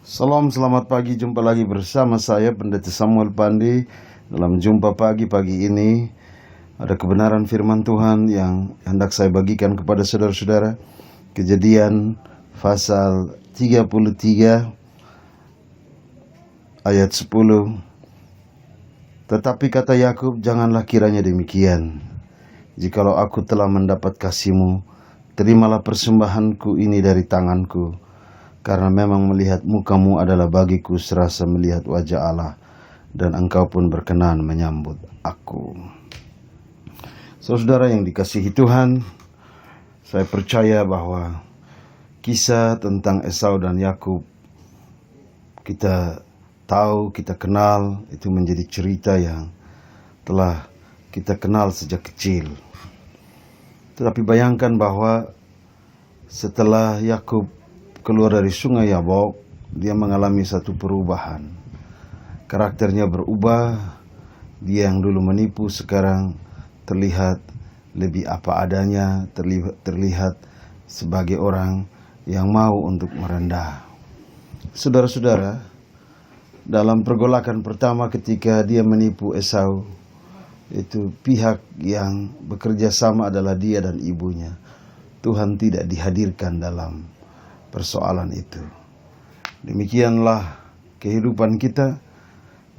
Salam, selamat pagi. Jumpa lagi bersama saya Pendeta Samuel Pandi. Dalam jumpa pagi ini ada kebenaran firman Tuhan yang hendak saya bagikan kepada saudara-saudara. Kejadian pasal 33 ayat 10. Tetapi kata Yakub, janganlah kiranya demikian. Jikalau aku telah mendapat kasih-Mu, terimalah persembahanku ini dari tanganku. Karena memang melihat muka-Mu adalah bagiku serasa melihat wajah Allah, dan Engkau pun berkenan menyambut aku. Saudara yang dikasihi Tuhan, saya percaya bahwa kisah tentang Esau dan Yakub kita tahu, kita kenal, itu menjadi cerita yang telah kita kenal sejak kecil. Tetapi bayangkan bahwa setelah Yakub keluar dari sungai Yabok, dia mengalami satu perubahan. Karakternya berubah. Dia yang dulu menipu sekarang terlihat lebih apa adanya, terlihat sebagai orang yang mau untuk merendah. Saudara-saudara, dalam pergolakan pertama ketika dia menipu Esau, itu pihak yang bekerja sama adalah dia dan ibunya. Tuhan tidak dihadirkan dalam persoalan itu. Demikianlah kehidupan kita.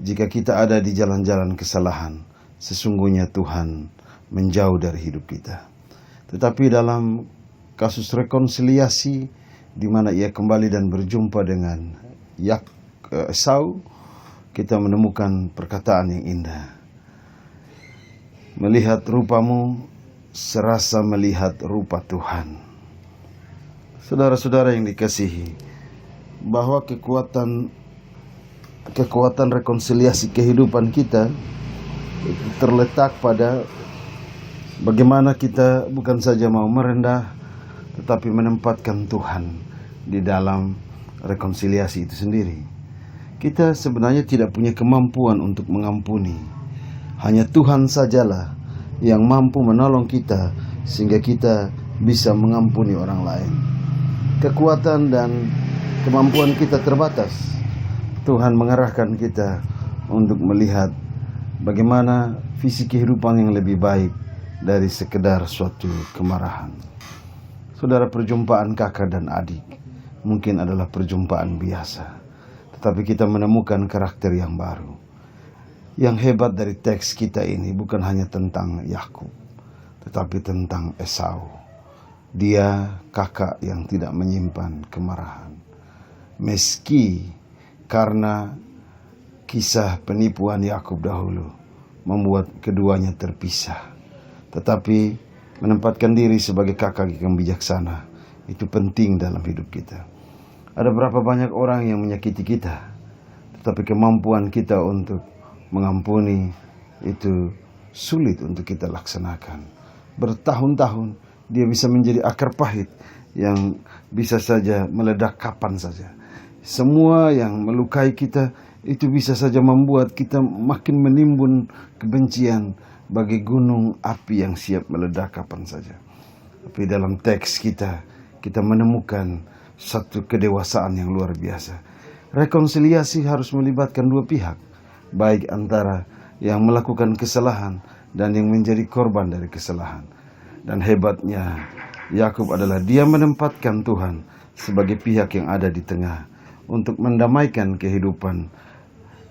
Jika kita ada di jalan-jalan kesalahan, sesungguhnya Tuhan menjauh dari hidup kita. Tetapi dalam kasus rekonsiliasi, di mana ia kembali dan berjumpa dengan Esau, kita menemukan perkataan yang indah. Melihat rupamu serasa melihat rupa Tuhan. Saudara-saudara yang dikasihi, bahwa kekuatan rekonsiliasi kehidupan kita itu terletak pada bagaimana kita bukan saja mau merendah, tetapi menempatkan Tuhan di dalam rekonsiliasi itu sendiri. Kita sebenarnya tidak punya kemampuan untuk mengampuni. Hanya Tuhan sajalah yang mampu menolong kita sehingga kita bisa mengampuni orang lain. Kekuatan dan kemampuan kita terbatas. Tuhan mengarahkan kita untuk melihat bagaimana visi kehidupan yang lebih baik dari sekedar suatu kemarahan. Saudara, perjumpaan kakak dan adik mungkin adalah perjumpaan biasa, tetapi kita menemukan karakter yang baru. Yang hebat dari teks kita ini bukan hanya tentang Yakub, tetapi tentang Esau. Dia kakak yang tidak menyimpan kemarahan. Meski karena kisah penipuan Yakub dahulu membuat keduanya terpisah, tetapi menempatkan diri sebagai kakak yang bijaksana itu penting dalam hidup kita. Ada berapa banyak orang yang menyakiti kita, tetapi kemampuan kita untuk mengampuni itu sulit untuk kita laksanakan. Bertahun-tahun dia bisa menjadi akar pahit yang bisa saja meledak kapan saja. Semua yang melukai kita itu bisa saja membuat kita makin menimbun kebencian bagi gunung api yang siap meledak kapan saja. Tapi dalam teks kita menemukan satu kedewasaan yang luar biasa. Rekonsiliasi harus melibatkan dua pihak, baik antara yang melakukan kesalahan dan yang menjadi korban dari kesalahan. Dan hebatnya Yakub adalah dia menempatkan Tuhan sebagai pihak yang ada di tengah untuk mendamaikan kehidupan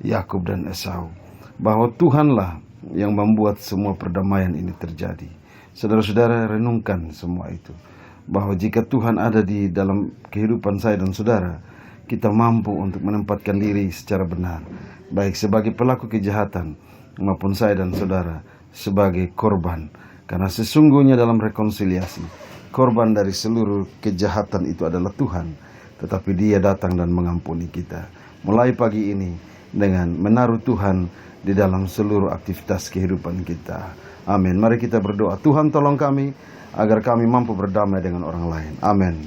Yakub dan Esau. Bahwa Tuhanlah yang membuat semua perdamaian ini terjadi. Saudara-saudara, renungkan semua itu. Bahwa jika Tuhan ada di dalam kehidupan saya dan saudara, kita mampu untuk menempatkan diri secara benar, baik sebagai pelaku kejahatan maupun saya dan saudara sebagai korban. Karena sesungguhnya dalam rekonsiliasi, korban dari seluruh kejahatan itu adalah Tuhan. Tetapi Dia datang dan mengampuni kita. Mulai pagi ini dengan menaruh Tuhan di dalam seluruh aktivitas kehidupan kita. Amin. Mari kita berdoa. Tuhan, tolong kami agar kami mampu berdamai dengan orang lain. Amin.